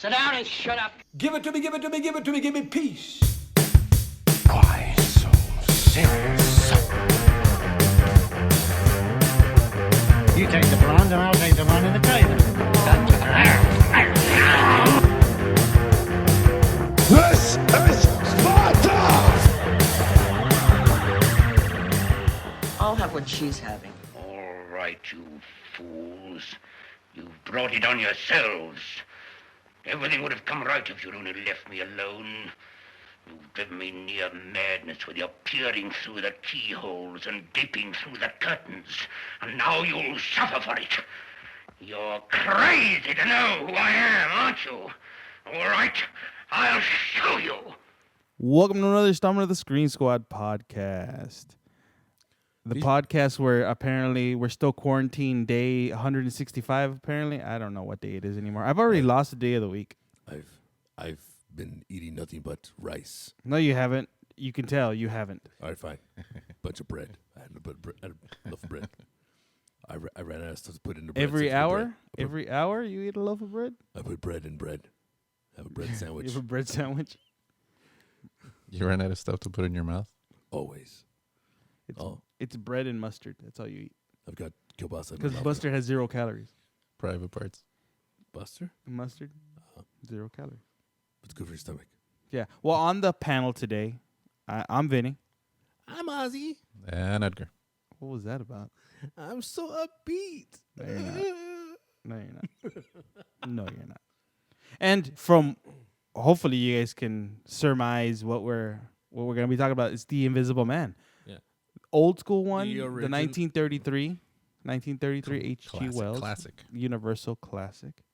Sit down and shut up. Give it to me, give it to me, give it to me, give me peace. Why so serious? You take the blonde and I'll take the one in the trailer. This is Sparta! I'll have what she's having. All right, you fools. You've brought it on yourselves. Everything would have come right if you'd only left me alone. You've driven me near madness with your peering through the keyholes and gaping through the curtains. And now you'll suffer for it. You're crazy to know who I am, aren't you? All right, I'll show you. Welcome to another installment of the Screen Squad podcast. The podcast where apparently we're still quarantined day 165, apparently. I don't know what day it is anymore. I've already lost a day of the week. I've been eating nothing but rice. No, you haven't. You can tell you haven't. All right, fine. Bunch of bread. I had a loaf of bread. I ran out of stuff to put in the bread. Every hour? Every hour you eat a loaf of bread? I put bread in bread. Have a bread sandwich. You have a bread sandwich? You ran out of stuff to put in your mouth? Always. It's bread and mustard. That's all you eat. I've got kielbasa. Because mustard has 0 calories. Private parts. Buster? Mustard? 0 calories. It's good for your stomach. Yeah. Well, on the panel today, I'm Vinny. I'm Ozzy. And Edgar. What was that about? I'm so upbeat. No, you're not. No, you're not. No, you're not. And from hopefully you guys can surmise what we're gonna be talking about. It's The Invisible Man. Yeah. Old school one, The the origin- 1933 H.G. Wells Classic. Universal classic.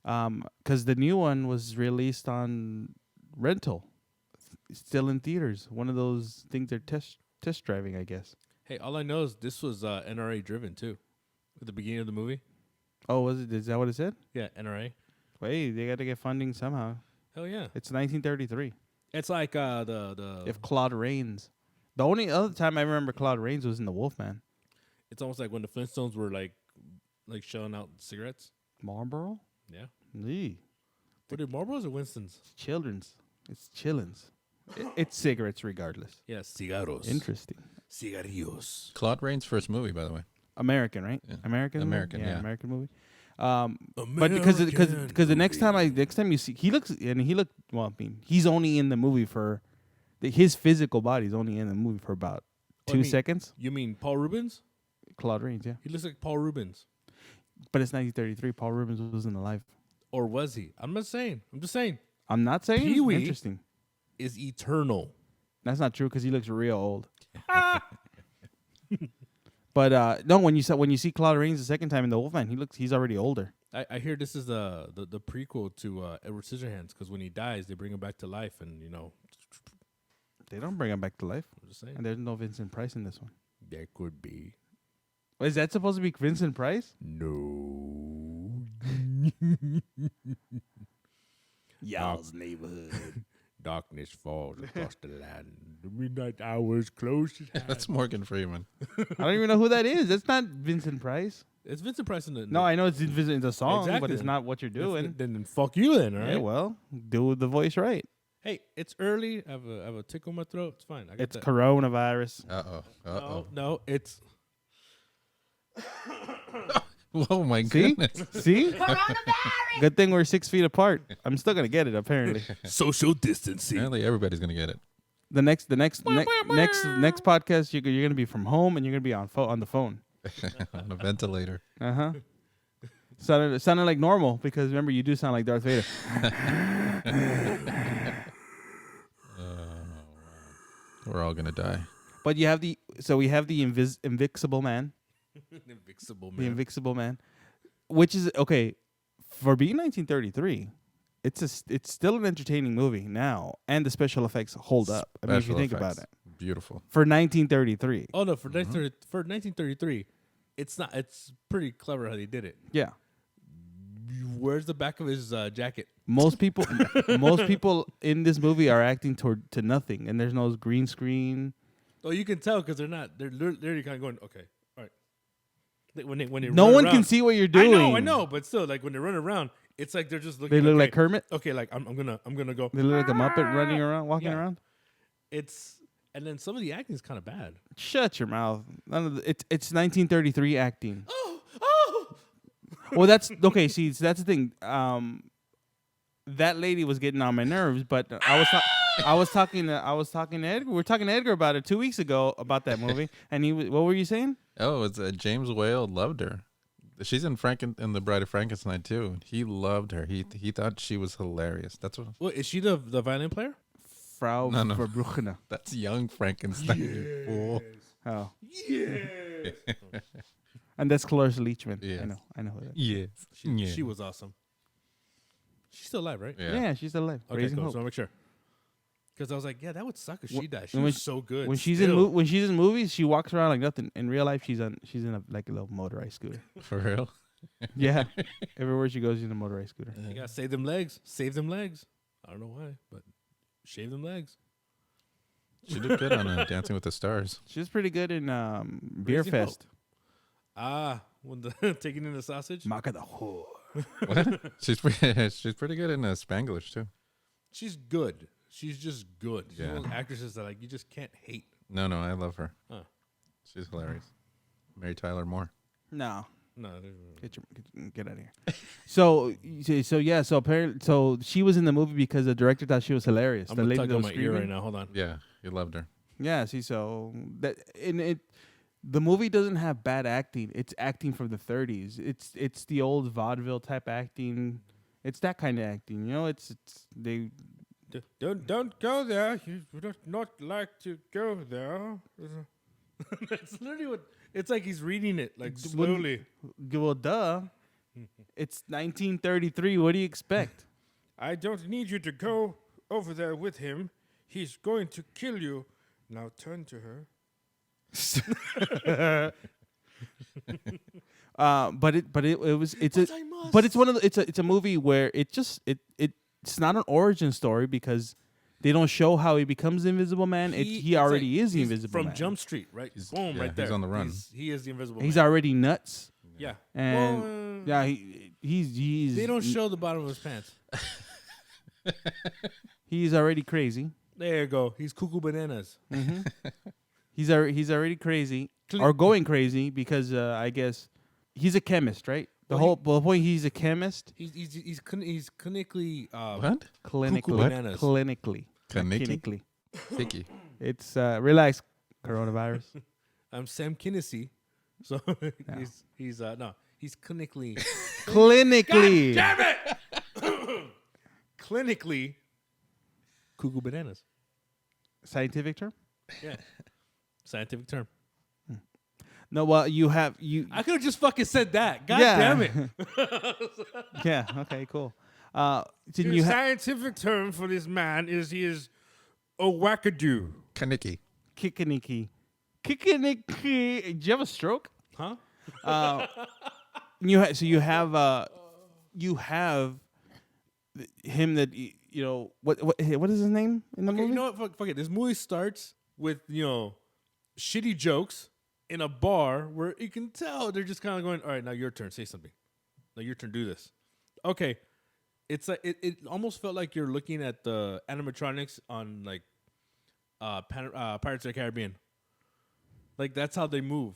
Because the new one was released on rental, still in theaters. One of those things they're test driving, I guess. Hey, all I know is this was NRA driven too, at the beginning of the movie. Oh, was it? Is that what it said? Yeah, NRA. Wait, they got to get funding somehow. Hell yeah! It's 1933. It's like the If Claude Rains. The only other time I remember Claude Rains was in The Wolfman. it's almost like when the Flintstones were like shelling out cigarettes. Marlboro? Yeah. Yee. Were they Marlboros or Winston's? It's children's. It's chillins. It's cigarettes regardless. Yes. Cigarros. Interesting. Cigarillos. Claude Rains' first movie, by the way. American, right? Yeah. American? movie? American, yeah. American movie. But because the next time you see, he looked, well, I mean, he's only in the movie for, his physical body's only in the movie for about 2 seconds. You mean Paul Rubens? Claude Rains, yeah. He looks like Paul Rubens, But it's 1933. Paul Rubens wasn't alive. or was he? I'm just saying. I'm not saying. Pee-wee. Interesting. Is eternal. That's not true because he looks real old. But no, when you see Claude Rains the second time in The Wolfman, he's already older. I hear this is the prequel to Edward Scissorhands, because when he dies, they bring him back to life, and They don't bring him back to life, I'm just saying. and there's no Vincent Price in this one. There could be. Is that supposed to be Vincent Price? No. Y'all's neighborhood. Darkness falls across the land. The midnight hours close. That's Morgan Freeman. I don't even know who that is. That's not Vincent Price. It's Vincent Price in the. No, I know it's in the song, but Exactly. it's not what you're doing. Then fuck you then, all right? Yeah, well, do the voice right. Hey, it's early. I have a tickle in my throat. It's fine. I got It's that. coronavirus. No, it's. Oh, my See? goodness. See? Good thing we're 6 feet apart. I'm still gonna get it. Apparently, Social distancing. Apparently, everybody's going to get it. the next podcast you're gonna be from home and you're gonna be on the phone. On a ventilator. Sounded like normal because remember you do sound like Darth Vader. We're all going to die. But we have the Invisible Man. Invisible The man. Invisible Man, which is okay for being 1933. It's still an entertaining movie now, and the special effects hold up. I mean, if you think about it, Beautiful. for 1933, Oh no, for 1933, it's not. It's pretty clever how they did it. yeah. Where's the back of his jacket? Most people in this movie are acting to nothing, and there's no green screen. Oh, you can tell because they're not. They're literally kind of going, okay, all right. When they No run one around, can see what you're doing. I know, but still, like when they run around, It's like they're just looking. They look okay, like Kermit. Okay, like I'm gonna go. They look like a Muppet running around, walking Yeah. around. And then some of the acting is kind of bad. Shut your mouth. None of it's 1933 acting. Oh, Well, that's okay. See, that's the thing. That lady was getting on my nerves, but I was talking to Edgar. We were talking to Edgar about it 2 weeks ago about that movie, and what were you saying? Oh, it's James Whale loved her. She's in in the Bride of Frankenstein too. He loved her. He thought she was hilarious. That's what. What is she the violin player? Frau No. Verbruggen. That's young Frankenstein. You fool. Oh, Yeah. and that's Cloris Leachman. Yes. I know who that. Yes. She was awesome. She's still alive, right? Yeah, she's still alive. Okay, Raising cool. hope. So I'll make sure. Because I was like, yeah, that would suck if she died. She when was she- so good. When she's still. when she's in movies, she walks around like nothing. In real life, she's in like a little motorized scooter. For real. Yeah, everywhere she goes, she's in a motorized scooter. You gotta save them legs. Save them legs. I don't know why, but shave them legs. She did good on Dancing with the Stars. She's pretty good in Beer Raising Hope. Fest. When the taking in the sausage. Maka the whore. What? she's pretty good in Spanglish too. She's good. She's just good. She's one Yeah. of those actresses that like you just can't hate. No, I love her. Huh. She's hilarious. Mary Tyler Moore. No, No, get out of here. So yeah. So apparently, so she was in the movie because the director thought she was hilarious. I'm The gonna lady tug that on was my ear screaming. right now. Hold on. Yeah, you loved her. Yeah. See, so that in it. The movie doesn't have bad acting. It's acting from the 30s. It's the old vaudeville type acting. It's that kind of acting. You know, it's they. Don't go there. You would not like to go there. That's literally what it's like. He's reading it like slowly. Well, duh. It's 1933. What do you expect? I don't need you to go over there with him. He's going to kill you. Now turn to her. But it's one of the, it's a movie where it's not an origin story because they don't show how he becomes the Invisible Man. He already is the Invisible from Man. Jump Street, right? Boom, yeah, right there. he's on the run. He is the Invisible He's Man. already nuts, Yeah. and Well, he's they don't show the bottom of his pants. he's already crazy. There you go. He's cuckoo bananas. He's already crazy or going crazy because I guess he's a chemist, right? The Well, whole point he's a chemist. He's clinically What? Clinically, bananas. clinically, Kaniki? clinically. Hickey. It's relax, coronavirus. I'm Sam Kinnicy. So he's clinically Clinically. clinically cuckoo bananas. Scientific term? Yeah. Scientific term. No, well, you. I could have just fucking said that. God Yeah. damn it. Yeah. Okay. Cool. The scientific term for this man is he is a wackadoo. Kaniki. Kikaniki. Kikaniki. Did you have a stroke? Huh? You have him that what is his name in the Okay, movie? you know what? Fuck it. This movie starts with, shitty jokes in a bar where you can tell they're just kind of going, all right, now your turn. Say something. Now your turn. Do this. Okay. It's like it almost felt like you're looking at the animatronics on like Pirates of the Caribbean. Like that's how they move.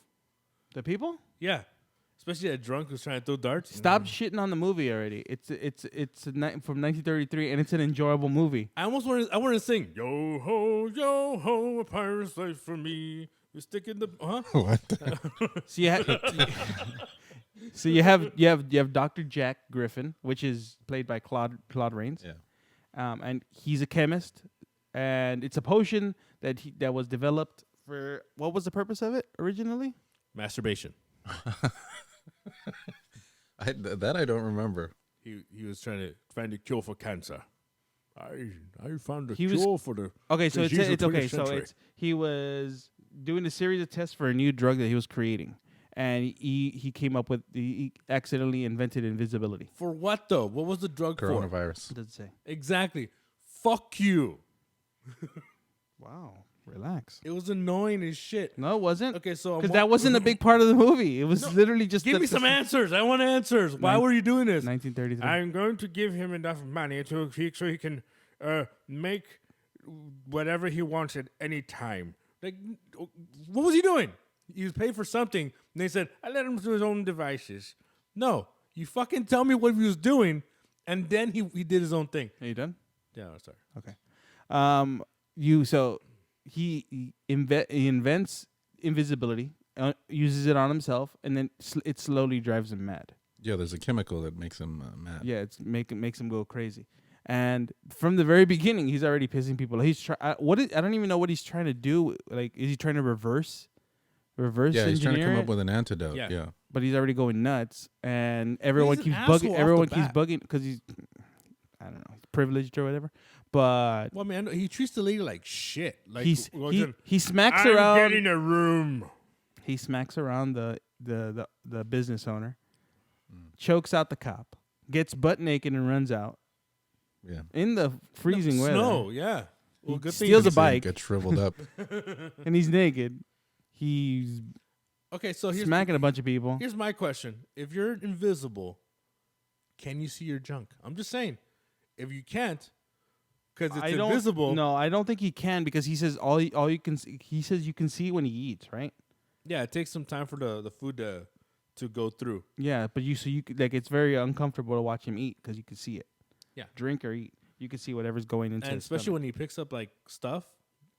The people? Yeah. Especially that drunk who's trying to throw darts. Stop shitting on the movie already. It's from 1933 and it's an enjoyable movie. I wanted to sing yo ho, a pirate's life for me. We stick in the What? So you have Dr. Jack Griffin, which is played by Claude Rains. Yeah. And he's a chemist, and it's a potion that was developed for what was the purpose of it originally? Masturbation. I don't remember. He was trying to find a cure for cancer. I found a He was- cure for the Okay, so disease of it's okay. 20th So century. he was doing a series of tests for a new drug that he was creating, and he came up with he accidentally invented invisibility. For what though? What was the drug for? Coronavirus. What does it say? Exactly. Fuck you. Wow. Relax. It was annoying as shit. No, it wasn't. Okay, so Because that wasn't a big part of the movie. It was literally just Give me some answers. I want answers. Why were you doing this? 1933. I'm going to give him enough money so he can make whatever he wants at any time. Like, what was he doing? He was paid for something, and they said, I let him do his own devices. No, you fucking tell me what he was doing, and then he did his own thing. Are you done? Yeah, sorry. Okay. He invents invisibility, uses it on himself, and then it slowly drives him mad. Yeah, there's a chemical that makes him mad. Yeah, makes him go crazy. And from the very beginning, he's already pissing people. I don't even know what he's trying to do. Like, is he trying to reverse Yeah, he's trying to engineer come it? up with an antidote. Yeah. Yeah. But he's already going nuts, and everyone He's an keeps asshole bugging. off Everyone the keeps bat. bugging because he's, I don't know, he's privileged or whatever. But Well, man, he treats the lady like shit. Like he smacks I'm around. getting a room. He smacks around the business owner, chokes out the cop, gets butt naked and runs out Yeah. in the freezing weather. Snow, yeah. Well, He good thing. steals a See him bike Get shriveled up. and he's naked. He's Okay, so smacking a bunch of people. Here's my question: if you're invisible, can you see your junk? I'm just saying. If you can't, because it's invisible. No, I don't think he can because he says all you can. He says you can see it when he eats, right? Yeah, it takes some time for the food to go through. Yeah, but like it's very uncomfortable to watch him eat because you can see it. Yeah. Drink or eat, you can see whatever's going into. And his especially stomach. when he picks up like stuff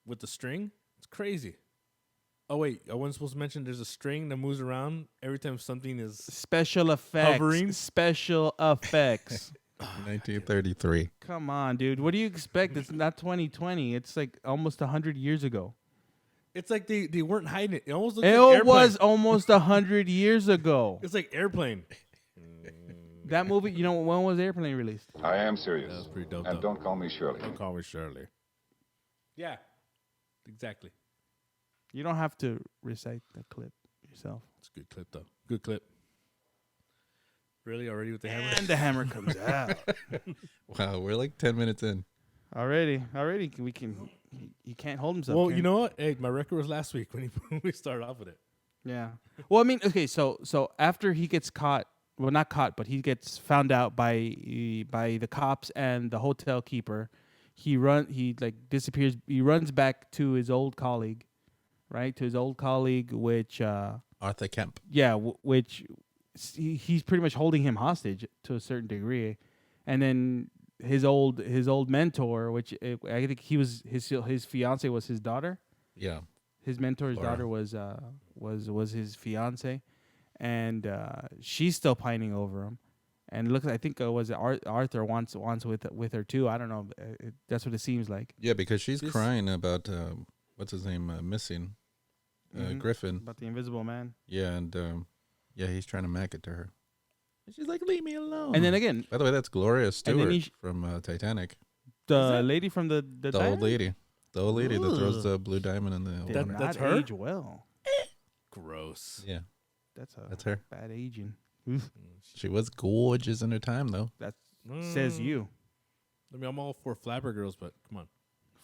with the string, it's crazy. Oh wait, I wasn't supposed to mention there's a string that moves around every time something is. Special effects. Hovering. Special effects. 1933. Come on, dude. What do you expect? It's not 2020. It's like almost 100 years ago. It's like they weren't hiding it. It almost looks like It Airplane. was almost 100 years ago. It's like Airplane. That movie, you know, when was Airplane released? I am serious. That was pretty dope. And though. don't call me Shirley. Don't call me Shirley. Yeah, exactly. You don't have to recite the clip yourself. It's a good clip though. Good clip. Really, already with the hammer? And the hammer comes out. Wow, we're like 10 minutes in. Already, we can. He can't hold himself. Well, can you he? know what? Hey, my record was last week when we started off with it. Yeah. Well, I mean, okay. So after he gets caught, well, not caught, but he gets found out by the cops and the hotel keeper. He disappears. He runs back to his old colleague, right? To his old colleague, which Arthur Kemp. yeah, which he's pretty much holding him hostage to a certain degree, and then his old mentor, which I think he was his fiance was his daughter. Yeah. His mentor's Laura. daughter was his fiance, and she's still pining over him. And look, I think Arthur wants with her too. I don't know. That's what it seems like. Yeah, because she's crying about what's his name missing, Griffin. About the Invisible Man. Yeah, and yeah, he's trying to mack it to her. And she's like, "Leave me alone." And then again, by the way, that's Gloria then Stewart he from Titanic. the lady from the The old lady that throws the blue diamond in the. did That- not that's her? age well. Gross. Yeah, That's her. bad aging. She was gorgeous in her time, though. That says you. I mean, I'm all for flapper girls, but come on.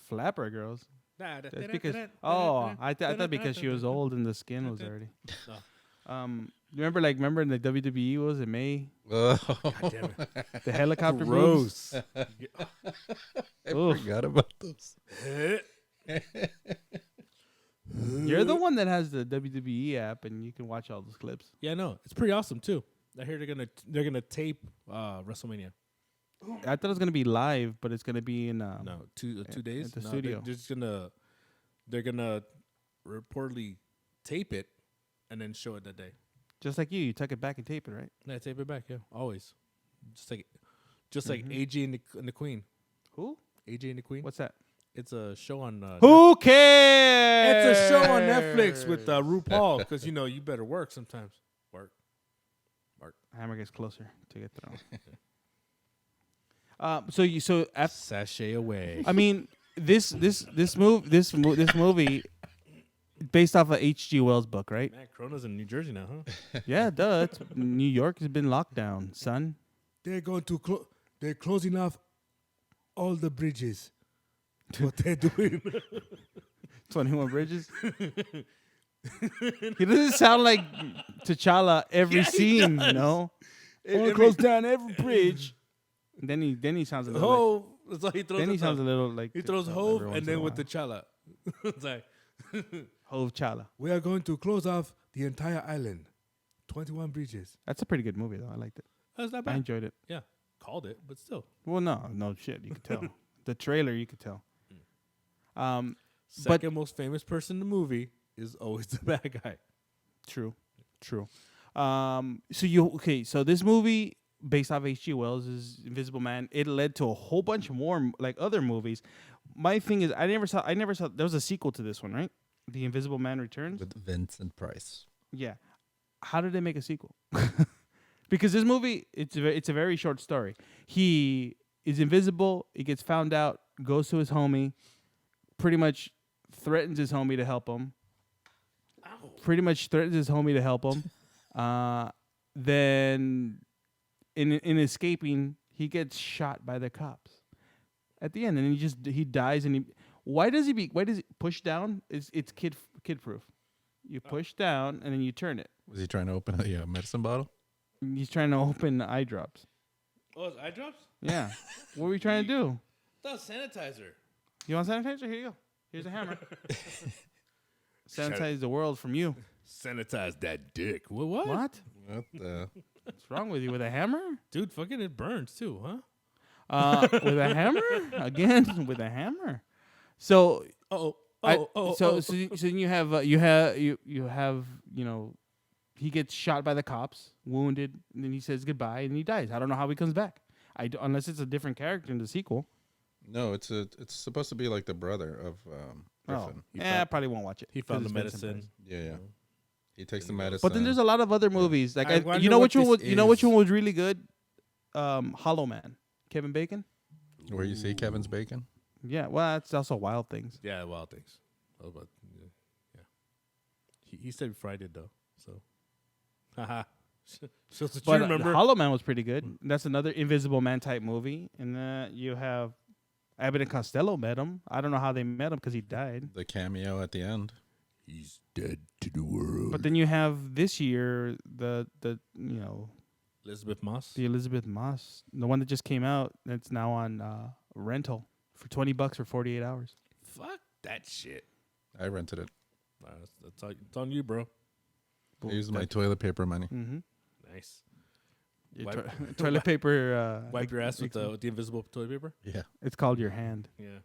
Flapper girls. That's because I thought because she was old and the skin was already. Remember in the WWE what was it May? Oh, Damn it. The helicopter boobs. Gross. I forgot about those. You're the one that has the WWE app and you can watch all those clips. Yeah, no, it's pretty awesome too. I hear they're gonna tape WrestleMania. I thought it was gonna be live, but it's gonna be in No, 2 days at the No, studio. They're gonna reportedly tape it and then show it that day. Just like you tuck it back and tape it, right? Yeah, tape it back. Yeah, always. Just like AJ and the Queen. Who? AJ and the Queen. What's that? It's a show on. Who cares? It's a show on Netflix with RuPaul because you better work sometimes. Work. Hammer gets closer to get thrown. Sashay away. I mean, this movie, based off of H.G. Wells' book, right? Man, Corona's in New Jersey now, huh? Yeah, duh. New York has been locked down, son. They're going to they're closing off all the bridges. What they're doing. 21 Bridges. He doesn't sound like T'Challa every Yeah, he scene, does. you know. I want I to close mean- down every bridge. And then he sounds a little. Like, Hove. That's all he throws. then he at sounds a them. little like. He throws T'Challa Hove every once and in a then with while. T'Challa. It's like, Hove Chala. we are going to close off the entire island. 21 Bridges. That's a pretty good movie though. I liked it. That's not I bad. enjoyed it. Yeah, called it, but still. Well, no shit. You could tell. The trailer, you could tell. But Second most famous person in the movie is always the bad guy. true. So this movie based off H.G. Wells' Invisible Man, it led to a whole bunch more like other movies. My thing is, I never saw. There was a sequel to this one, right? The Invisible Man Returns. With Vincent Price. Yeah. How did they make a sequel? Because this movie, it's a very short story. He is invisible. He gets found out. Goes to his homie. Pretty much threatens his homie to help him. Pretty much threatens his homie to help him. Then, in escaping, he gets shot by the cops. At the end, and he dies. And why does he push down? It's kid proof. You push down and then you turn it. Was he trying to open a medicine bottle? He's trying to open eye drops. Oh, it's eye drops? Yeah. What were you trying to do? That's sanitizer. You want sanitizer? Here you go. Here's a hammer. Sanitize the world from you. Sanitize that dick. What? What? What the? What's wrong with you? With a hammer? Dude, fucking it burns too, huh? With a hammer? Again, with a hammer. So So then you have he gets shot by the cops, wounded, and then he says goodbye and he dies. I don't know how he comes back. Unless it's a different character in the sequel. No, it's supposed to be like the brother of Griffin. I probably won't watch it. he found 'cause the it's Vincent medicine. Price. Yeah. He takes the medicine. But then there's a lot of other movies. Like I wonder you know what which one this was which is. one was really good? Hollow Man, Kevin Bacon. where you see Kevin's bacon. Yeah, well, that's also Wild Things. Yeah, Wild Things. Oh, but yeah. He said Friday though, so. Haha. Shows that you But remember. Hollow Man was pretty good. That's another Invisible Man type movie. And then you have Abbott and Costello met him. I don't know how they met him because he died. The cameo at the end. He's dead to the world. But then you have this year the Elizabeth Moss. the Elizabeth Moss, the one that just came out. That's now on rental for $20 for 48 hours. Fuck that shit. I rented it. That's all, it's on you, bro. I used my toilet paper money. Mm-hmm. Nice. Toilet paper. Wipe your ass with the invisible toilet paper. Yeah. It's called your hand. Yeah.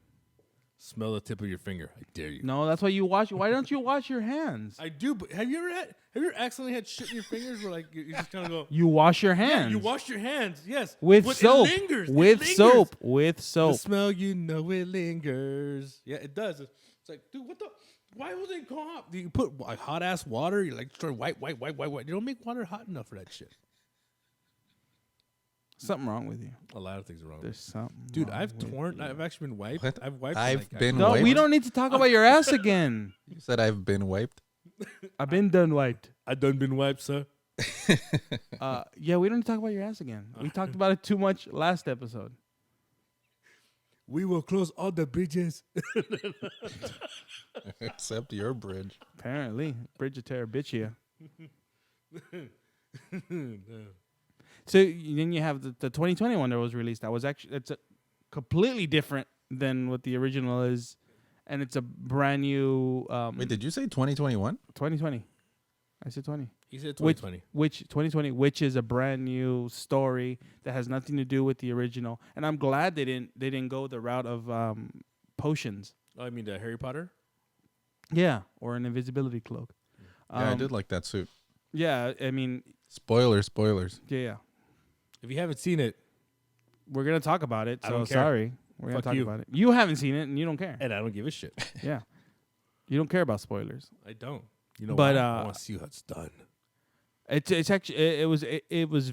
Smell the tip of your finger. I dare you. No, that's why you wash. Why don't you wash your hands? I do, but have you ever accidentally had shit in your fingers where like you just kind of go? You wash your Yeah, hands. you wash your hands. Yes, with But soap. It lingers. With It lingers. soap. With The soap. smell, you know, it lingers. Yeah, it does. It's like, dude, what the? Why would they go up? You put like hot ass water. You like start wipe. You don't make water hot enough for that shit. Something wrong with you. A lot of things are wrong. There's something. Dude, wrong I've with torn. you. I've actually been wiped. What? I've wiped. I've like, been No, we wiped? don't need to talk about your ass again. You said I've been wiped. I've been done wiped. I done been wiped, sir. Yeah, we don't need to talk about your ass again. We talked about it too much last episode. We will close all the bridges. Except your bridge. Apparently, Bridge of Terabithia. So then you have the 2020 one that was released. That was actually it's a completely different than what the original is, and it's a brand new. Wait, did you say 2021? 2020? I said 20. He said Which 2020. which 2020, which is a brand new story that has nothing to do with the original. And I'm glad they didn't go the route of potions. Oh, I mean the Harry Potter. Yeah, or an invisibility cloak. Yeah, I did like that suit. Yeah, I mean, Spoilers. yeah. If you haven't seen it, We're gonna talk about it. I So don't care. sorry, we're gonna Fuck talk you. about it. You haven't seen it, and you don't care. and I don't give a shit. Yeah, you don't care about spoilers. I don't. You know, But, why? I want to see how it's done. It's actually it was.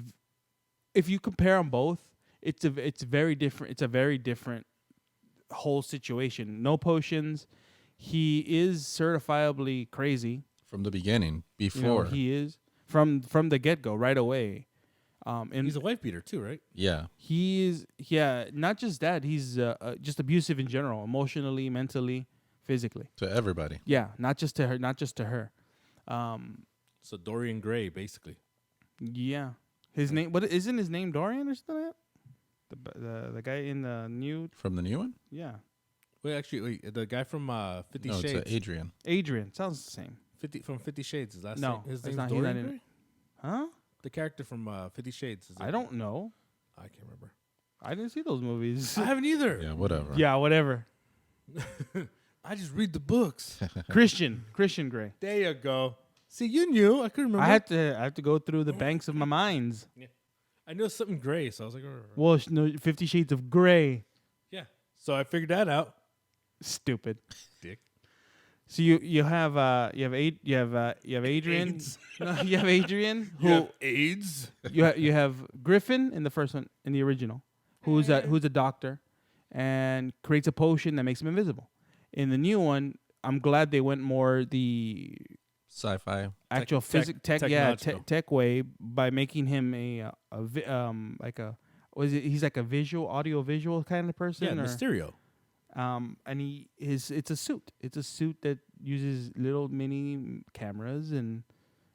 If you compare them both, it's very different. It's a very different whole situation. No potions. He is certifiably crazy. From the beginning, You before. know, he is from the get go right away. And He's a wife beater too, right? yeah. he is not just that. He's just abusive in general, emotionally, mentally, physically. To everybody. Yeah, not just to her. Not just to her. So Dorian Gray, basically. Yeah, his name. What isn't his name Dorian or something like that? The guy in the new. From the new one? Yeah, Wait, the guy from 50 No, Shades. it's Adrian. Adrian sounds the same. 50 Shades. His last No, name. His it's name's not- he's Dorian not in Gray? it. Huh? The character from 50 Shades. I don't know. I can't remember. I didn't see those movies. I haven't either. Yeah, whatever. Yeah, whatever. I just read the books. Christian Grey. There you go. See, you knew. I couldn't remember. I have to go through the banks of my minds. I knew something gray, so I was like, Well, no, 50 Shades of Grey. yeah. So I figured that out. Stupid. Dick. So you have Adrian. AIDS. You have Adrian You who have AIDS. you have Griffin in the first one, in the original, who's a doctor and creates a potion that makes him invisible. In the new one, I'm glad they went more the Sci-fi. actual technological. tech way by making him he's like a audio visual kind of person. Yeah, or, Mysterio. and it's a suit. It's a suit that uses little mini cameras, and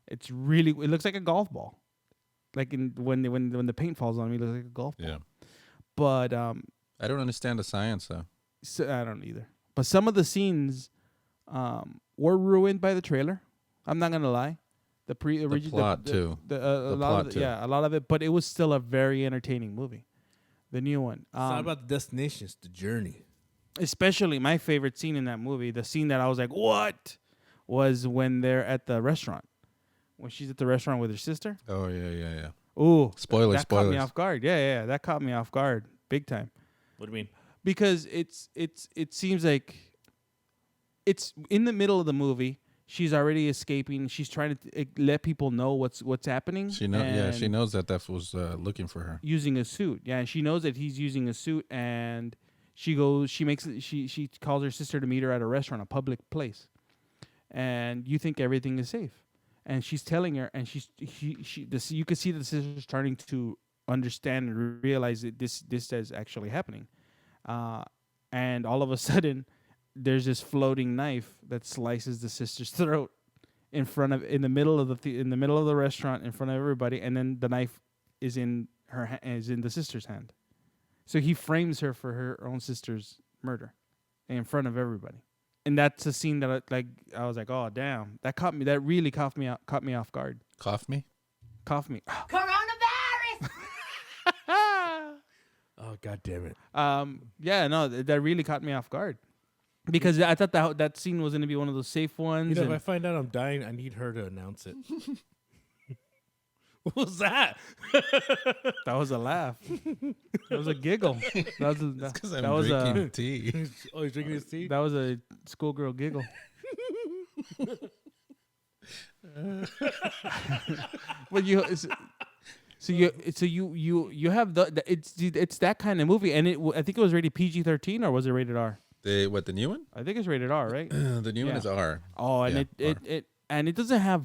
it looks like a golf ball. Like when the paint falls on me, it looks like a golf ball. Yeah. But I don't understand the science, though. so, I don't either. But some of the scenes were ruined by the trailer. I'm not gonna lie. The plot, too. A lot of it. But it was still a very entertaining movie. The new one. It's not about the destination, it's the journey. Especially my favorite scene in that movie, the scene that I was like, what? Was when they're at the restaurant. When she's at the restaurant with her sister. Oh, yeah. Ooh. Spoilers. That caught me off guard. Yeah. That caught me off guard. Big time. What do you mean? Because it seems like it's in the middle of the movie. She's already escaping. She's trying to let people know what's happening. She knows that was looking for her. Using a suit. Yeah, she knows that he's using a suit, and she calls her sister to meet her at a restaurant, a public place. And you think everything is safe. And she's telling her, and you can see the sister's starting to understand and realize that this is actually happening. And all of a sudden, there's this floating knife that slices the sister's throat in the middle of the restaurant in front of everybody, and then the knife is in the sister's hand. So he frames her for her own sister's murder in front of everybody. And that's a scene that I was like, oh damn, that really caught me off guard. Cough me? Cough me. Coronavirus! Oh, God damn it. Yeah, no, that really caught me off guard. Because I thought that scene was going to be one of those safe ones. If I find out I'm dying, I need her to announce it. What was that? That was a laugh. That was a giggle. Because I'm drinking tea. Oh, he's drinking his tea? That was a schoolgirl giggle. But you have it's that kind of movie, and I think it was rated PG-13, or was it rated R? The new one? I think it's rated R, right? The new one is R. Oh, and Yeah, it doesn't have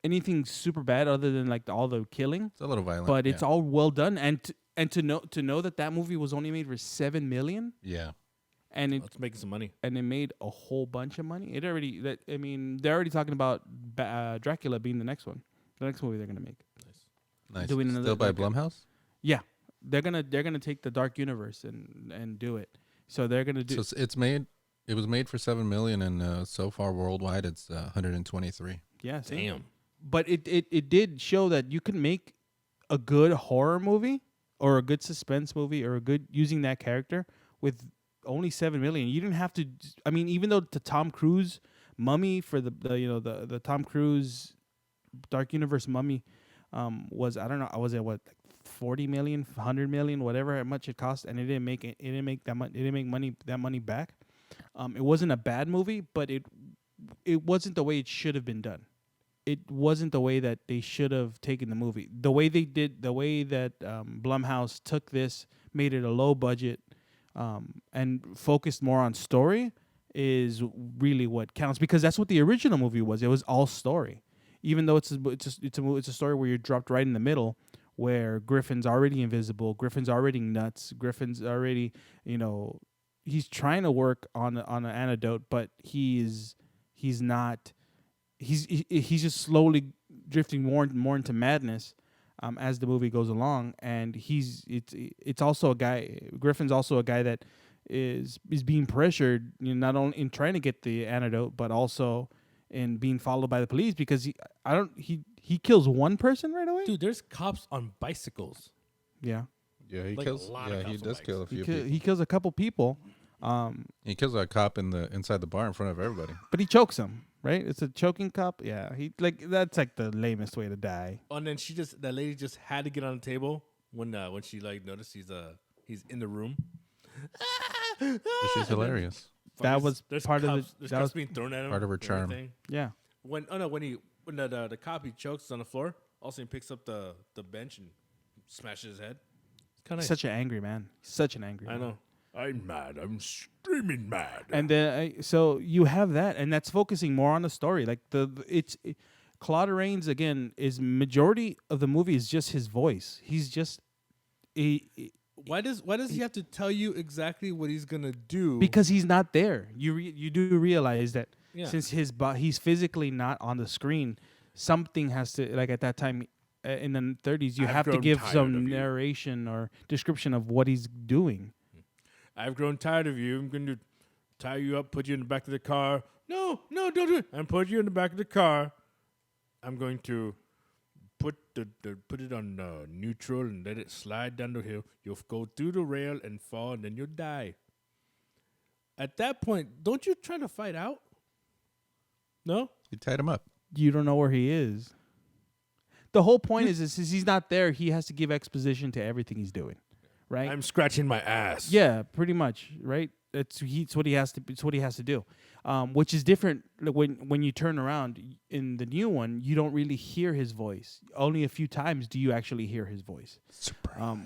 anything super bad other than like all the killing. It's a little violent. But it's all well done, and to know that movie was only made for $7 million. Yeah. And It's making some money. and it made a whole bunch of money. They're already talking about Dracula being the next one, the next movie they're gonna make. Nice. Doing another- Still by like a- Blumhouse? Yeah, they're gonna take the Dark Universe and do it. So they're gonna do. So it was made for $7 million, and so far worldwide it's 123. Yeah, see? Damn. But it did show that you can make a good horror movie or a good suspense movie or a good using that character with only $7 million. You didn't have to. I mean, even though the Tom Cruise Mummy for the Tom Cruise Dark Universe Mummy was, I don't know, was it what, like 40 million, 100 million, whatever much it cost, and it didn't make that money back. It wasn't a bad movie, but it wasn't the way it should have been done. It wasn't the way that they should have taken the movie. The way that Blumhouse took this, made it a low budget, and focused more on story is really what counts, because that's what the original movie was. It was all story. Even though it's a story where you're dropped right in the middle, where Griffin's already invisible, Griffin's already nuts, Griffin's already, trying to work on an antidote, but he's not. He's just slowly drifting more and more into madness as the movie goes along, and it's also a guy. Griffin's also a guy that is being pressured, not only in trying to get the antidote, but also in being followed by the police because he kills one person right away. Dude, there's cops on bicycles. Yeah, Yeah, he Like kills. a lot of Yeah, he cops on does bikes. kill a few he people. kills a couple people, He kills a cop inside the bar in front of everybody. but he chokes him. Right? It's a choking cop. Yeah, that's like the lamest way to die. Oh, and then that lady just had to get on the table when she like noticed he's in the room. She's hilarious. That was there's part of cups, the- there's that cups was being thrown at him. part of her and charm. everything. Yeah. When the cop he chokes on the floor, also he picks up the bench and smashes his head. It's kind of Such an angry man. Such an angry I man. know. I'm mad. I'm screaming mad. And then so you have that, and that's focusing more on the story. Like Claude Rains again is majority of the movie is just his voice. He's just why does he have to tell you exactly what he's gonna do? because he's not there. You do realize that Yeah. since he's physically not on the screen, something has to like at that time in the 30s you I've have to grown give tired of some you. narration or description of what he's doing. I've grown tired of you. I'm going to tie you up, put you in the back of the car. No, don't do it. And put you in the back of the car. I'm going to put it on neutral and let it slide down the hill. You'll go through the rail and fall, and then you'll die. At that point, don't you try to fight out? No? He tied him up. You don't know where he is. The whole point is since he's not there, he has to give exposition to everything he's doing, right? I'm scratching my ass. Yeah, pretty much, right? It's what he has to. It's what he has to do, which is different. Like when you turn around in the new one, you don't really hear his voice. Only a few times do you actually hear his voice. Surprise.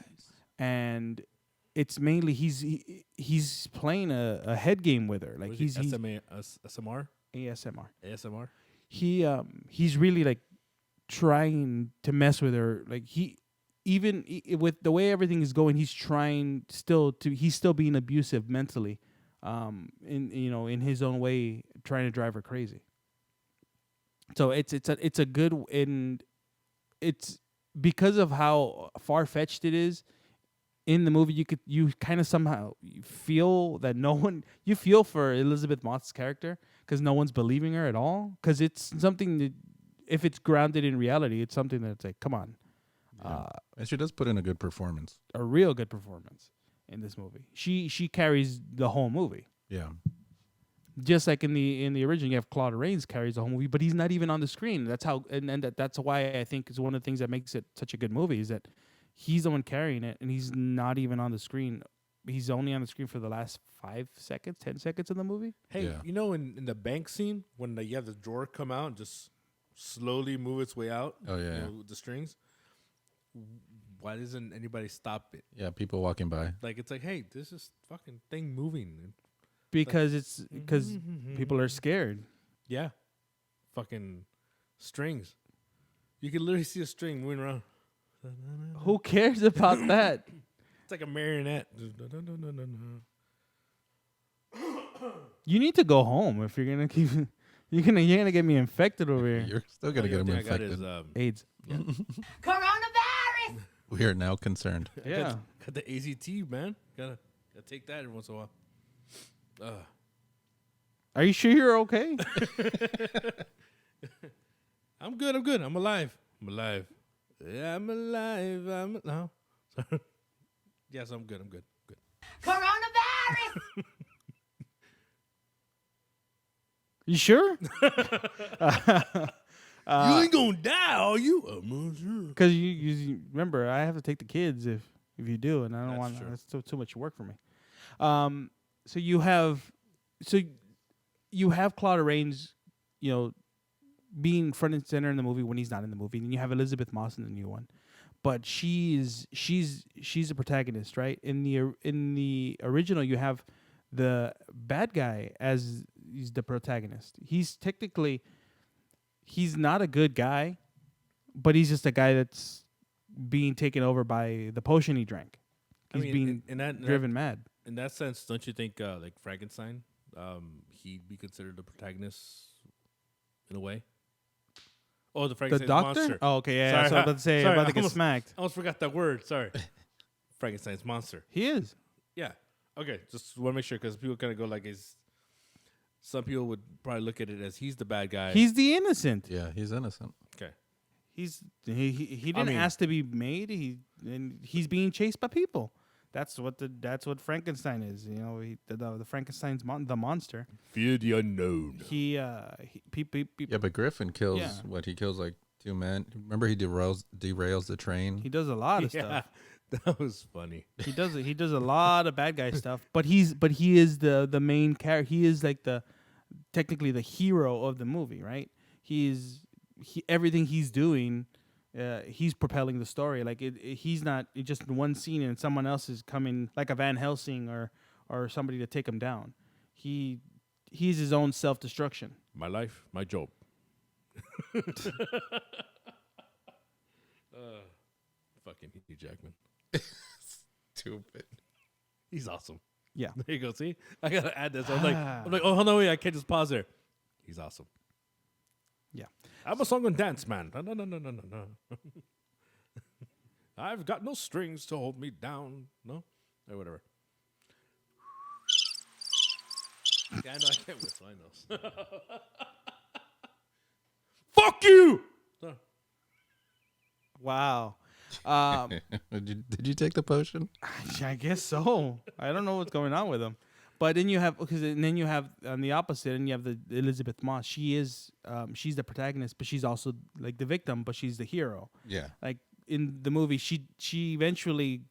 And it's mainly he's playing a head game with her, like What he's is it, SMR? ASMR. ASMR? He's really like trying to mess with her, like with the way everything is going, he's still being abusive mentally, in his own way, trying to drive her crazy. So it's a good, and it's because of how far fetched it is in the movie. You kind of somehow feel that you feel for Elizabeth Moss's character because no one's believing her at all, because it's something that if it's grounded in reality, it's something that's like, come on. And she does put in a good performance. A real good performance in this movie. She carries the whole movie. Yeah. Just like in the original, you have Claude Rains carries the whole movie, but he's not even on the screen. That's how, and that's why I think is one of the things that makes it such a good movie is that he's the one carrying it, and he's not even on the screen. He's only on the screen for the last 5 seconds, 10 seconds of the movie. Hey, Yeah. in the bank scene, when you have the drawer come out and just slowly move its way out, Oh, yeah. with the strings, why doesn't anybody stop it? Yeah, people walking by. Like, it's like, hey, this is fucking thing moving. Because people are scared. Yeah. Fucking strings. You can literally see a string moving around. Who cares about that? It's like a marionette. You need to go home if you're gonna keep. You're gonna get me infected over here. You're still going to get him The only thing I got infected. is, AIDS. Coronavirus! We are now concerned. Yeah. got the AZT, man. Gotta take that every once in a while. Are you sure you're okay? I'm good. I'm alive. Yeah, I'm alive. No. Yes, I'm good. Good. Coronavirus! You sure? You ain't gonna die, are you? I'm not sure. Because you remember, I have to take the kids if you do, and I don't That's want true. that's too much work for me. So you have Claude Rains, being front and center in the movie when he's not in the movie, and you have Elizabeth Moss in the new one, but she's a protagonist, right? In the original, you have the bad guy as he's the protagonist. He's not a good guy, but he's just a guy that's being taken over by the potion he drank. I He's mean, being in that driven mad. in that sense, don't you think like Frankenstein, he'd be considered the protagonist in a way? Oh, the The Frankenstein doctor? monster. Oh, okay, yeah. Sorry. So I was about to say, Sorry, about to I get almost- smacked. I almost forgot that word. Sorry. Frankenstein's monster. He is. Yeah. Okay. Just want to make sure because people kind of go like, some people would probably look at it as he's the bad guy. He's the innocent. Yeah, he's innocent. okay. He didn't mean- ask to be made. He's being chased by people. That's what Frankenstein is. You know, the Frankenstein's the monster. Fear the unknown. Yeah, but Griffin kills Yeah. He kills like 2 men. Remember, he derails the train. He does a lot of Yeah, stuff. that was funny. He does a lot of bad guy stuff. But he is the main character. He is like technically the hero of the movie, right? Everything he's doing, he's propelling the story. Like he's not just one scene and someone else is coming, like a Van Helsing or somebody to take him down. He's his own self-destruction. My life, my job. Fucking Hugh Jackman. Stupid. He's awesome. Yeah. There you go. See, I gotta add this. I'm like, oh no, wait, I can't just pause there. He's awesome. Yeah. I'm a song and dance man. No. I've got no strings to hold me down. No, or whatever. Yeah, I know. I can't whistle. I know. Fuck you. Wow. Did you take the potion? I guess so. I don't know what's going on with him. But then you have on the opposite, and you have the Elizabeth Moss. she's the protagonist, but she's also like the victim, but she's the hero. Yeah. Like in the movie, she eventually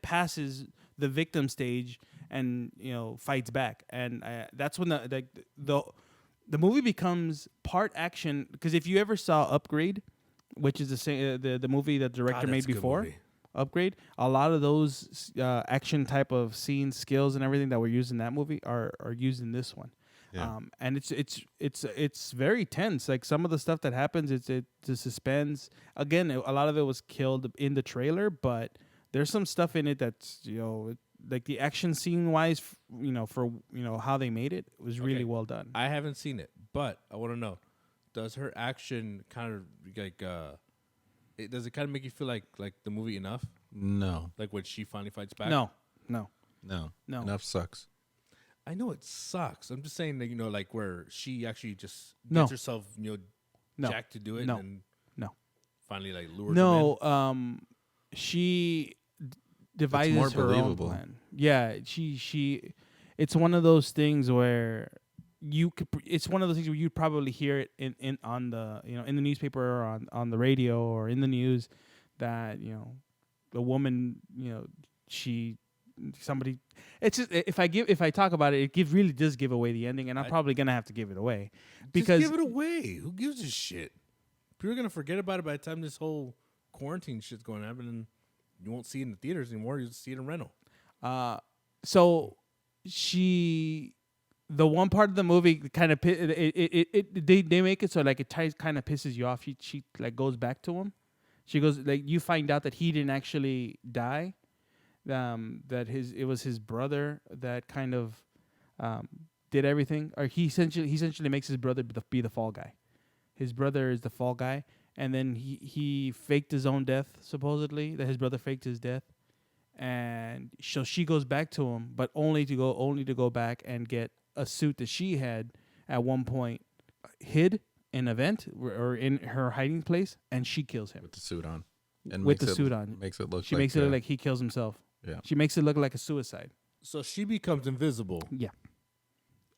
passes the victim stage and fights back, and that's when the movie becomes part action. Because if you ever saw Upgrade, which is the movie that the director made before. Upgrade, a lot of those action type of scenes, skills, and everything that were used in that movie are used in this one. Yeah. And it's very tense. Like some of the stuff that happens, it's the suspense. Again, a lot of it was killed in the trailer, but there's some stuff in it that's like the action scene wise, for how they made it was really well done. I haven't seen it, but I want to know: does her action kind of like does it kind of make you feel like the movie Enough? No. Like when she finally fights back? No. No. Enough sucks. I know it sucks. I'm just saying that like where she actually just No. gets herself No. jacked to do it, No. and No. finally like lures him No, she devises more her own believable. plan. Yeah, she. It's one of those things where it's one of those things where you'd probably hear it in on the in the newspaper or on the radio or in the news that the woman somebody. It's just, if I talk about it, it really does give away the ending, and I'm probably gonna have to give it away because just give it away. Who gives a shit? People are gonna forget about it by the time this whole quarantine shit's going to happen, and you won't see it in the theaters anymore. You'll see it in rental. So the one part of the movie kind of they make it so like it kind of pisses you off. She like goes back to him. She goes like you find out that he didn't actually die. That it was his brother that kind of did everything, or he essentially makes his brother be the fall guy. His brother is the fall guy, and then he faked his own death, supposedly that his brother faked his death, and so she goes back to him, but only to go back and get a suit that she had at one point hid in a vent or in her hiding place, and she kills him With the suit on. And with makes the it- suit on. Makes it look She like makes it look like he kills himself. Yeah. She makes it look like a suicide. So she becomes invisible Yeah.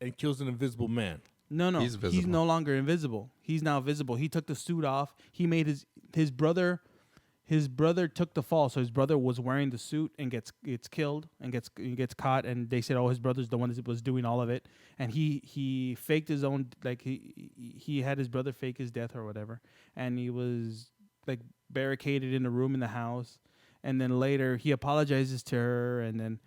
and kills an invisible man. No. He's He's visible. no longer invisible. He's now visible. He took the suit off. He made his brother. His brother took the fall, so his brother was wearing the suit and gets killed and gets caught. And they said, "Oh, his brother's the one that was doing all of it." And he faked his own, like he had his brother fake his death or whatever. And he was like barricaded in a room in the house. And then later he apologizes to her, and then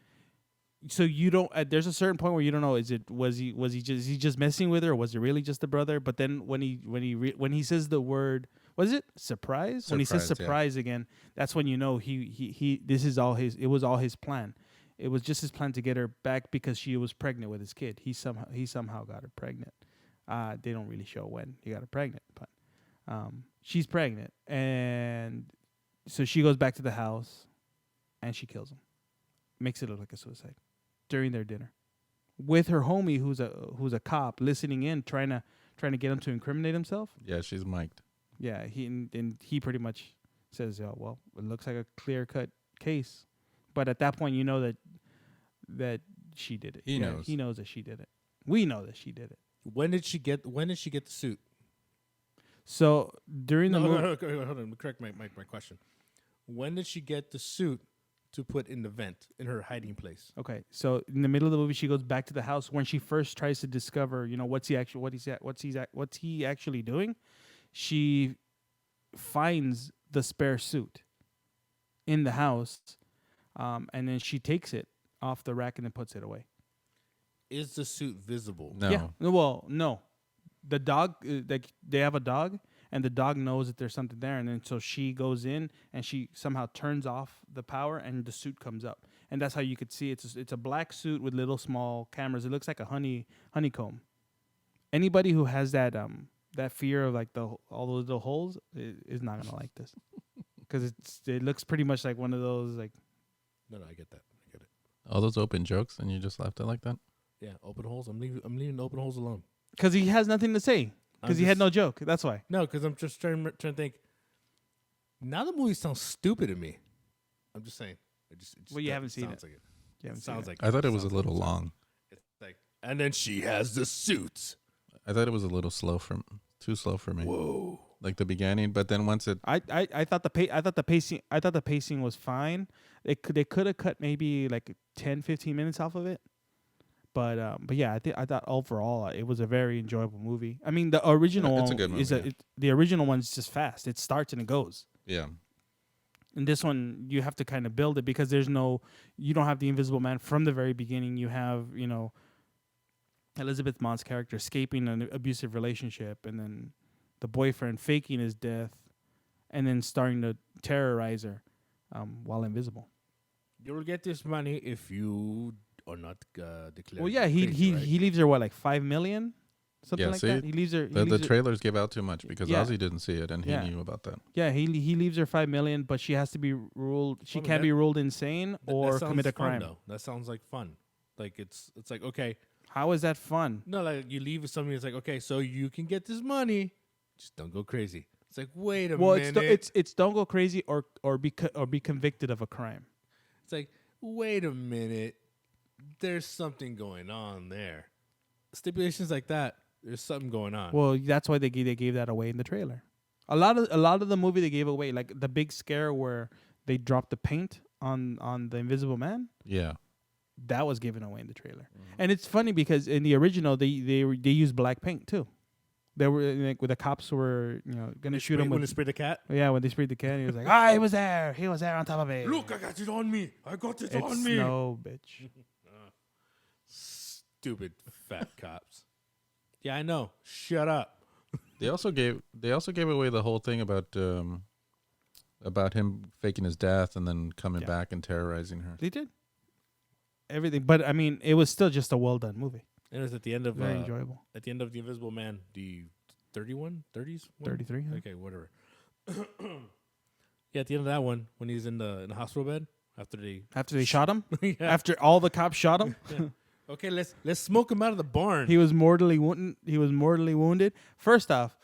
so you don't. There's a certain point where you don't know: was he just messing with her, or was it really just the brother? But then when he says the word, was it surprise? When he says Surprise, yeah. surprise again, that's when you know he this is all his. It was all his plan. It was just his plan to get her back because she was pregnant with his kid. He somehow got her pregnant. They don't really show when he got her pregnant, but she's pregnant, and so she goes back to the house, and she kills him. Makes it look like a suicide during their dinner, with her homie who's a cop listening in, trying to get him to incriminate himself. Yeah, she's mic'd. Yeah, he pretty much says, "Oh, well, it looks like a clear-cut case," but at that point, you know that she did it. He knows. He knows that she did it. We know that she did it. When did she get the suit? So during the movie, hold on. Let me correct my question. When did she get the suit to put in the vent in her hiding place? okay, so in the middle of the movie, she goes back to the house when she first tries to discover, what's he actually doing. She finds the spare suit in the house, and then she takes it off the rack and then puts it away. Is the suit visible? No. Yeah. Well, no. The dog, they have a dog, and the dog knows that there's something there, and then so she goes in and she somehow turns off the power, and the suit comes up, and that's how you could see it's a black suit with little small cameras. It looks like a honeycomb. Anybody who has that fear of like all those little holes is not gonna like this, because it looks pretty much like one of those like. No, I get that. I get it. All those open jokes, and you just left it like that? Yeah, open holes. I'm leaving open holes alone. Because he has nothing to say. Because he had no joke. That's why. No, because I'm just trying to think. Now the movie sounds stupid to me. I'm just saying. It just Well, you haven't seen sounds it. Like it. You haven't Sounds seen like I thought it was a sounds little like- long. It's like, and then she has the suits. I thought it was a little too slow for me. Whoa! Like the beginning, but then once it, I thought the pacing was fine. They could have cut maybe like 10, 15 minutes off of it. But yeah, I thought overall it was a very enjoyable movie. I mean, the original it's a good movie, yeah. The original one's just fast. It starts and it goes. yeah, And this one you have to kind of build it because you don't have the Invisible Man from the very beginning. You have Elizabeth Mott's character escaping an abusive relationship, and then the boyfriend faking his death, and then starting to terrorize her while invisible. You'll get this money if you are not declared. Well, yeah, crazy, he right? leaves her like $5 million, something Yeah, like see? that. He leaves her. the trailers give out too much because Yeah. Ozzy didn't see it and he Yeah. knew about that. Yeah, he leaves her $5 million, but she has to be ruled. She Well, can't that- be ruled insane That or sounds commit a fun, crime. Though. That sounds like fun. Like it's like okay, How is that fun? no, like you leave with something. It's like okay, so you can get this money, just don't go crazy. It's like wait a Well, minute. it's don't go crazy or be convicted of a crime. It's like wait a minute, there's something going on there. Stipulations like that, there's something going on. Well, that's why they gave that away in the trailer. A lot of the movie they gave away, like the big scare where they dropped the paint on the Invisible Man. Yeah, That was given away in the trailer, and it's funny because in the original they used black paint too. They were like when the cops were gonna shoot him when they with sprayed the cat. yeah when they sprayed the can, he was like he was there on top of it. Look, I got it on me. I got it it's on me. no bitch. Stupid fat cops. Yeah, I know. Shut up. they also gave away the whole thing about him faking his death and then coming Yeah. back and terrorizing her. They did everything, but I mean it was still just a well done movie. And it was at the end of Very enjoyable. At the end of The Invisible Man, the 30s one? 33. Huh? Okay, whatever. Yeah, at the end of that one, when he's in the hospital bed after After they shot him, yeah. after all the cops shot him. Okay, let's smoke him out of the barn. He was mortally wounded. First off,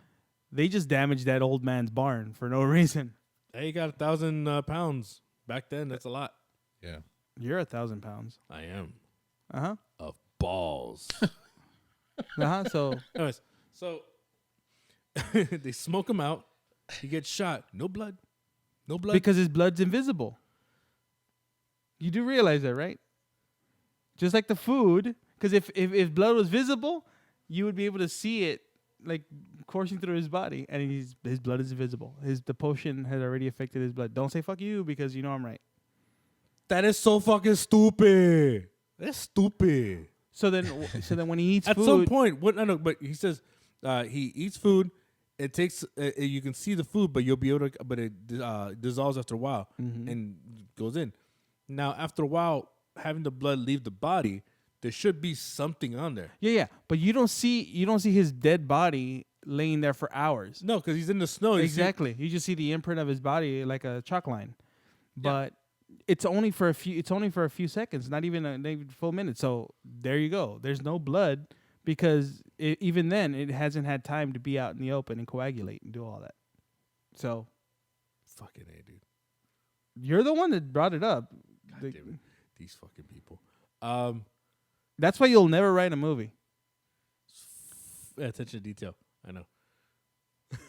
they just damaged that old man's barn for no reason. Hey, he got 1,000 pounds back then. That's a lot. Yeah, You're 1,000 pounds. I am Uh of balls. huh. So Anyways, so they smoke him out. He gets shot. No blood. No blood. because his blood's invisible. You do realize that, right? Just like the food, because if blood was visible, you would be able to see it like coursing through his body, and his blood is invisible. The potion had already affected his blood. Don't say fuck you because you know I'm right. that is so fucking stupid. That's stupid. So then when he eats At food, some point, what I know, but he says he eats food. It takes you can see the food, but you'll be able to. But it dissolves after a while and goes in. Now, after a while, having the blood leave the body, there should be something on there. Yeah, but you don't see his dead body laying there for hours. No, because he's in the snow. Exactly. You just see the imprint of his body like a chalk line. But it's only for a few seconds, not even a full minute. So there you go. There's no blood because even then it hasn't had time to be out in the open and coagulate and do all that. So Fucking A, dude. you're the one that brought it up. God damn it. These fucking people. That's why you'll never write a movie. Attention to detail. I know.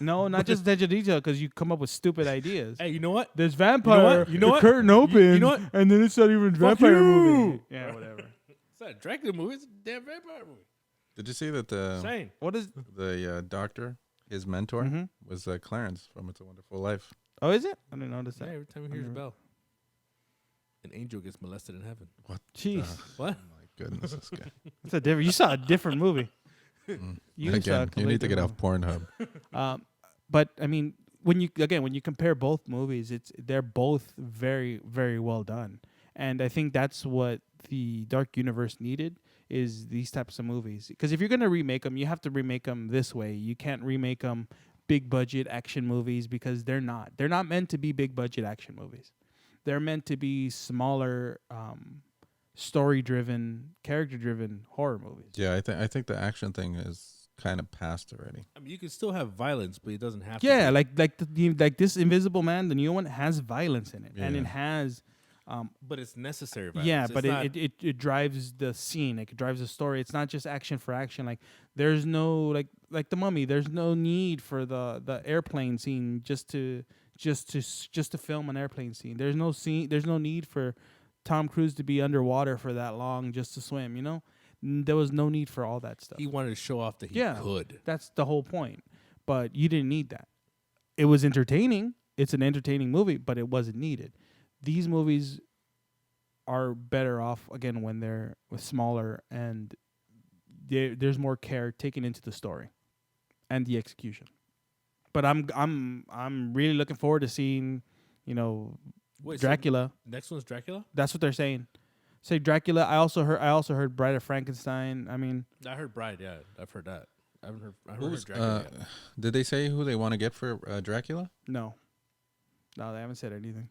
No, not just attention to detail, because you come up with stupid ideas. Hey, you know what? There's vampire. You know the what? curtain opens. You know what? And then it's not even a Fuck vampire you. movie. Yeah, whatever. It's not a Dracula movie. It's a damn vampire movie. Did you see that the Same. What is? doctor, his mentor, Mhm. was Clarence from It's a Wonderful Life? Oh, is it? I didn't notice Yeah, that. every time he hears a bell, an angel gets molested in heaven. Jeez, What? My goodness, this guy. it's a different. You saw a different movie. You saw a Again, you completely need to get off different Pornhub. But I mean, when you compare both movies, they're both very, very well done, and I think that's what the Dark Universe needed is these types of movies. Because if you're gonna remake them, you have to remake them this way. You can't remake them big budget action movies because they're not. They're not meant to be big budget action movies. They're meant to be smaller, story driven, character driven horror movies. Yeah, I think the action thing is kind of past already. I mean, you can still have violence, but it doesn't have to. Yeah, be. like this Invisible Man, the new one has violence in it, and it Yeah. has. But it's necessary violence. Yeah, It's but not- it drives the scene. Like, it drives the story. It's not just action for action. Like there's no like the Mummy. There's no need for the airplane scene just to film an airplane scene. There's no scene. There's no need for Tom Cruise to be underwater for that long just to swim. You know, there was no need for all that stuff. He wanted to show off that he Yeah. could. That's the whole point. But you didn't need that. It was entertaining. It's an entertaining movie, but it wasn't needed. These movies are better off again when they're smaller and there's more care taken into the story and the execution. But I'm really looking forward to seeing, Wait, Dracula. So next one's Dracula? That's what they're saying. Say Dracula. I also heard Bride of Frankenstein. I mean, I heard Bride, yeah. I've heard that. I haven't heard Who's, Dracula yet. did they say who they want to get for Dracula? no, they haven't said anything.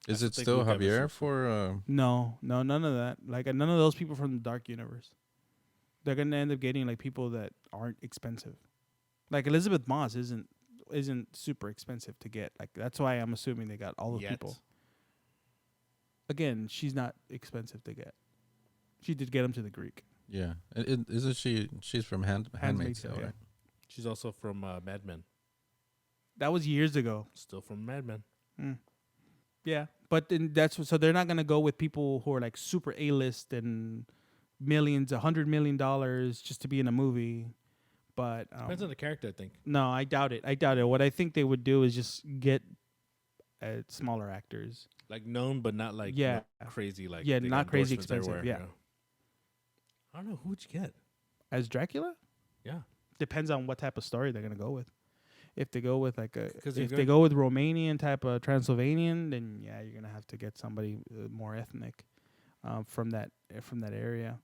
Is I it think still Luke Evans Javier is- for? No, none of that. Like none of those people from the Dark Universe. They're gonna end up getting like people that aren't expensive. Like Elizabeth Moss isn't super expensive to get. Like that's why I'm assuming they got all the Yet. people. Again, she's not expensive to get. She did get them to the Greek. Yeah, isn't she? She's from Handmaid's Tale, Tale, yeah. right? She's also from Mad Men. That was years ago. Still from Mad Men. Yeah, but then so they're not gonna go with people who are like super A-list and millions, $100 million just to be in a movie. But Depends on the character, I think. no, I doubt it. What I think they would do is just get smaller actors. Like known, but not like Yeah. crazy. Like Yeah, they got not crazy endorsements expensive, everywhere, yeah. I don't know who would you get. As Dracula? Yeah, Depends on what type of story they're gonna go with. If they go with like if you're if they gonna- go with Romanian type of Transylvanian, then yeah, you're gonna have to get somebody more ethnic from that area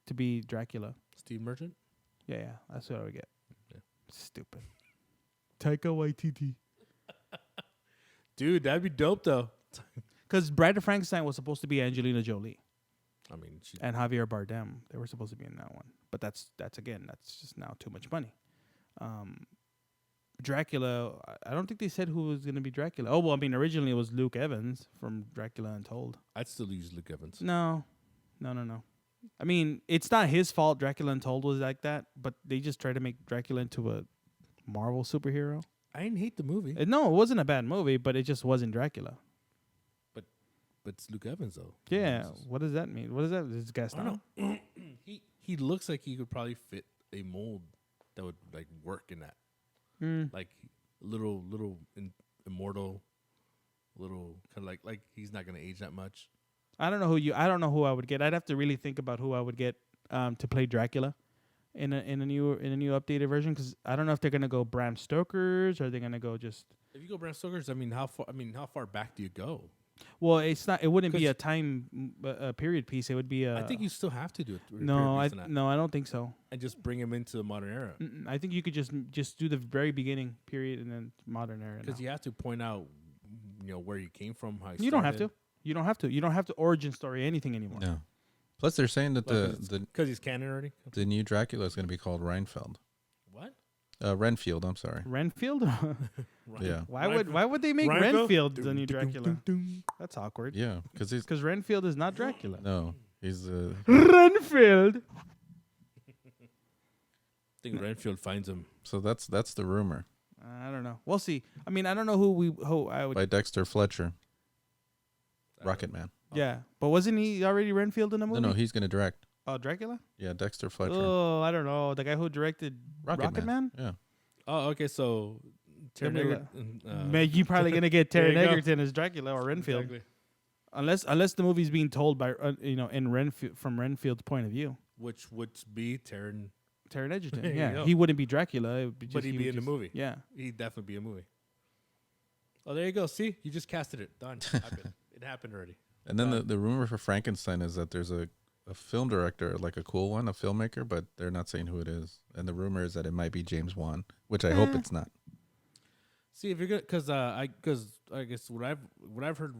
to be Dracula. Steve Merchant. Yeah, that's what I would get. Yeah. Stupid. Taika Waititi. Dude, that'd be dope though. Because Bride of Frankenstein was supposed to be Angelina Jolie I mean, she, and Javier Bardem. They were supposed to be in that one, but that's just now too much money. Dracula, I don't think they said who was going to be Dracula. Oh well, I mean originally it was Luke Evans from Dracula Untold. I'd still use Luke Evans. No. I mean, it's not his fault Dracula Untold was like that, but they just tried to make Dracula into a Marvel superhero. I didn't hate the movie, No, it wasn't a bad movie, but it just wasn't Dracula. but it's Luke Evans though. Yeah, what does that mean? What is that? Is Gaston? He looks like he could probably fit a mold that would like work in that. Like little immortal, little kind of like he's not gonna age that much. I don't know who I would get. I'd have to really think about who I would get to play Dracula in a new updated version, because I don't know if they're gonna go Bram Stoker's or they're gonna go just If you go Bram Stoker's, I mean, how far back do you go? Well, it's not. It wouldn't be 'Cause- a time period piece. It would be a. I think you still have to do it. No, I don't think so. and just bring him into the modern era I think you could just do the very beginning period and then modern era. because now. you have to point out, where you came from. How You don't have to. You don't have to. You don't have to origin story anything anymore. No. Plus, they're saying that because he's canon already. the new Dracula is going to be called Reinfeld. What? Renfield. I'm sorry. Renfield. Yeah. Why would they make Reinfeld? Renfield the new Dracula? That's awkward. Yeah, because he's Because Renfield is not Dracula. no, he's Renfield. I think Renfield finds him. so that's the rumor I don't know. We'll see. I mean, I don't know who I would. by Dexter Fletcher, Rocket Man. Yeah, but wasn't he already Renfield in the movie? No, he's going to direct. Oh, Dracula. Yeah, Dexter Fletcher, Oh, I don't know. The guy who directed Rocket Man. Yeah, Oh, okay. So, Taron Then we Egerton, Man, you probably gonna get there Taron you go. Egerton as Dracula or Renfield, exactly. unless the movie's being told by in Renfield from Renfield's point of view. Which would be Taron, Taron Egerton. There you Yeah, go. he wouldn't be Dracula. It would be but just, he'd he be would in the just- movie. Yeah. He'd definitely be a movie. Oh, there you go. See, you just casted it. Done. Happened. It happened already. and then the rumor for Frankenstein is that there's a film director, like a cool one, a filmmaker, but they're not saying who it is. And the rumor is that it might be James Wan, which I hope it's not. See if you're gonna, because I guess what I've heard a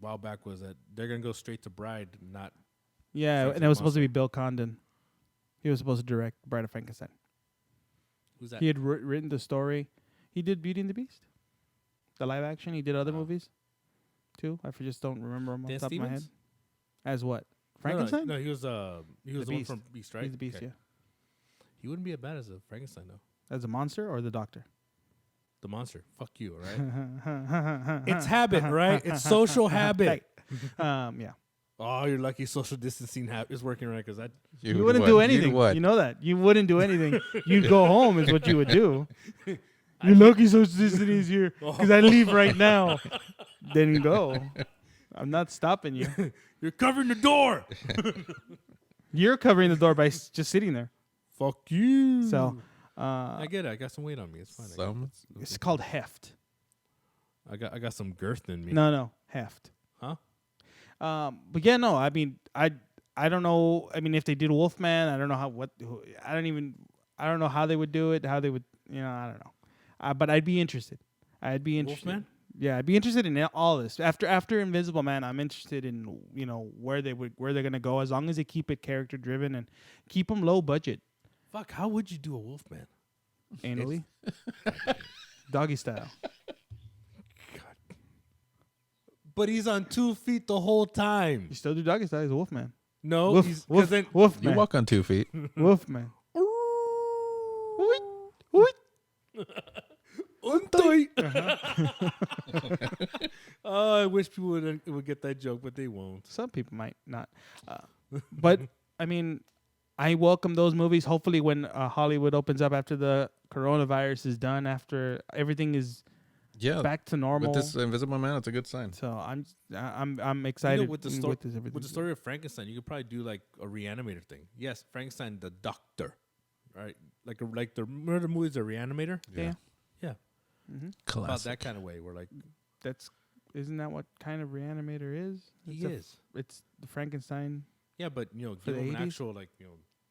while back was that they're gonna go straight to Bride, not Yeah, Francis and it was supposed to Monster. be Bill Condon. He was supposed to direct Bride of Frankenstein. who's that? He had written the story. He did Beauty and the Beast, the live action. He did other movies, too. I just don't remember him off Dan the top of my head. Stevens? As what? No, Frankenstein? No, he was the one Beast. from Beast, right? He's the Beast, Okay. yeah. He wouldn't be as bad as a Frankenstein though. As a monster or the Doctor? The monster. Fuck you, all right? It's habit, right? It's social habit. Yeah. Oh, you're lucky social distancing is working right because You wouldn't do anything. What? You know that. You wouldn't do anything. You'd go home is what you would do. You're lucky social distancing is here because I leave right now. Then you go. I'm not stopping you. you're covering the door. You're covering the door by just sitting there. Fuck you. So I get it. I got some weight on me. It's fine. it's called heft. I got some girth in me. No, heft. Huh? But yeah, no. I mean, I don't know. I mean, if they did Wolfman, I don't know I don't know how they would do it. How they would, I don't know. But I'd be interested. Wolfman? Yeah, I'd be interested in all this. After Invisible Man, I'm interested in where they're gonna go, as long as they keep it character driven and keep them low budget. Fuck, how would you do a Wolfman? Anally, doggy style. But he's on 2 feet the whole time. You still do doggy style? He's a Wolfman. No, Woof, he's woof, then You Wolfman. walk on 2 feet. Wolfman. Oh, I wish people would get that joke, but they won't. Some people might not. But, I mean, I welcome those movies. Hopefully when Hollywood opens up after the coronavirus is done, after everything is Yeah, back to normal. with this Invisible Man, it's a good sign. So I'm excited with the with story this everything. with the story of Frankenstein, you could probably do like a Reanimator thing. Yes, Frankenstein the Doctor, right? Like the murder movies, a Reanimator. Yeah. Yeah, about Classic. that kind of way. Where like Isn't that what kind of Reanimator is? he is. It's the Frankenstein. Yeah, but For give the him an 80s? actual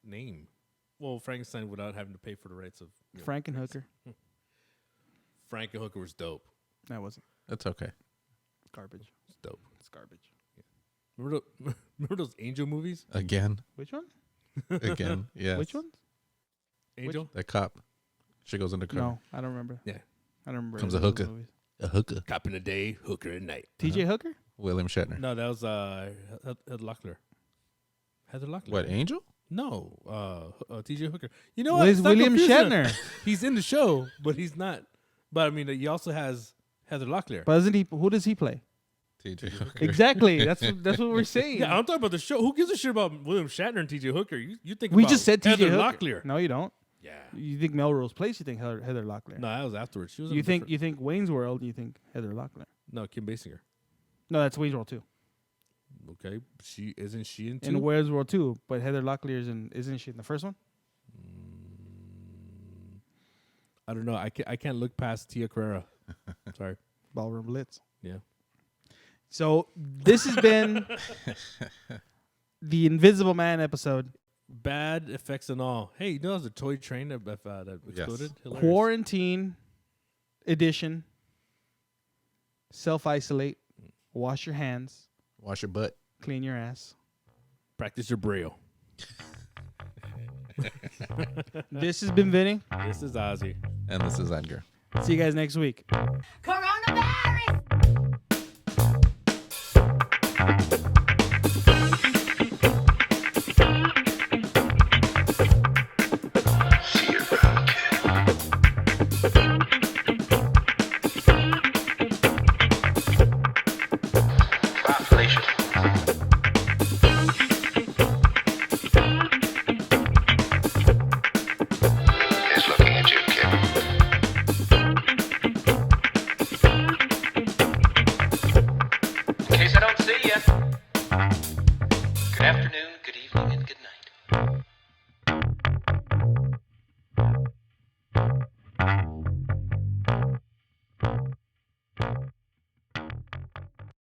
name. Well, Frankenstein without having to pay for the rights of Frankenhooker. Frankenhooker was dope. That wasn't That's okay. garbage. It's dope. It's garbage. Remember those Angel movies? Again, Which one? again, yes. Which ones? Angel. That cop. She goes undercover. No, I don't remember. Yeah. I don't remember. Comes any a of those hooker. movies. A hooker. Cop in the day, hooker at night. T.J. Hooker? William Shatner. No, that was Heather Locklear. Heather Locklear. What, Angel? No, T.J. Hooker. You know what? Where's Stop William confusing Shatner? him. He's in the show, but he's not. But I mean, he also has Heather Locklear. But isn't he? Who does he play? T.J. Hooker. Exactly. That's what we're saying. Yeah, I'm talking about the show. Who gives a shit about William Shatner and T.J. Hooker? You think we about just said T.J. Heather Hooker. Locklear? No, you don't. Yeah. You think Melrose Place? You think Heather Locklear? No, that was afterwards. She was. You think Wayne's World? You think Heather Locklear? No, Kim Basinger. No, that's Wayne's World too. Okay, isn't she in two? In Wayne's World too, but Heather Locklear isn't she in the first one? I don't know. I can't look past Tia Carrera. Sorry. Ballroom Blitz. Yeah. So this has been the Invisible Man episode. Bad effects and all. Hey, you know there's a toy train that exploded? Hilarious. Quarantine edition. Self-isolate. Wash your hands. Wash your butt. Clean your ass. Practice your braille. This has been Vinny. This is Ozzy. And this is Edgar. See you guys next week. Coronavirus! In case I don't see you.